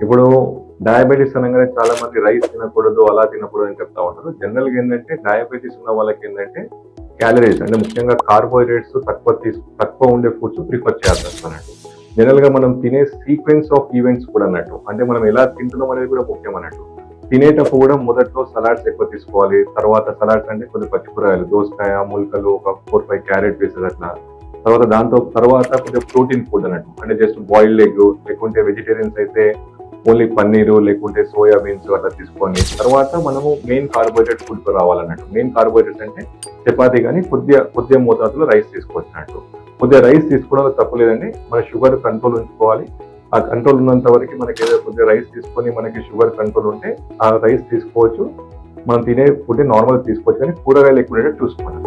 ఇప్పుడు డయాబెటీస్ అనగానే చాలా మంది రైస్ తినకూడదు, అలా తినకూడదు అని చెప్తా ఉంటారు. జనరల్‌గా ఏంటంటే డయాబెటీస్ ఉన్న వాళ్ళకి ఏంటంటే క్యాలరీస్ అంటే ముఖ్యంగా కార్బోహైడ్రేట్స్ తక్కువ ఉండే ఫుడ్స్ ప్రిఫర్ చేయాల్సొస్తదన్నట్టు. జనరల్‌గా మనం తినే సీక్వెన్స్ ఆఫ్ ఈవెంట్స్ కూడా అన్నట్టు. అంటే మనం ఎలా తింటున్నాం అనేది కూడా ముఖ్యం అన్నట్టు. తినేటప్పుడు కూడా మొదట్లో సలాడ్స్ ఎక్కువ తీసుకోవాలి. తర్వాత సలాడ్స్ అంటే కొన్ని పచ్చి కూరగాయలు దోసకాయ, మూలికలు ఒక 4, 5 క్యారెట్ పీసెస్ అట్లా. తర్వాత కొంచెం ప్రోటీన్ ఫుడ్ అన్నట్టు. అంటే జస్ట్ బాయిల్డ్ ఎగ్ లేకుంటే వెజిటేరియన్స్ అయితే ఓన్లీ పన్నీరు లేకుంటే సోయా బీన్స్ అట్లా తీసుకొని తర్వాత మనము మెయిన్ కార్బోహైడ్రేట్ ఫుడ్‌కి రావాలన్నట్టు. మెయిన్ కార్బోహైడ్రేట్స్ అంటే చపాతీ గాని కొద్దిగా మోతాదులో రైస్ తీసుకోవచ్చన్నట్టు. కొద్దిగా రైస్ తీసుకోవడంలో తప్పులేదండి. మన షుగర్ కంట్రోల్ ఉంచుకోవాలి. ఆ కంట్రోల్ ఉన్నంత వరకు మనకేదో కొద్దిగా రైస్ తీసుకొని మనకి షుగర్ కంట్రోల్ ఉంటే ఆ రైస్ తీసుకోవచ్చు. మనం తినే ఫుడ్ నార్మల్‌గా తీసుకోవచ్చు కానీ కూరగాయలు ఎక్కువ ఉండేటట్టు చూసుకోవాలి.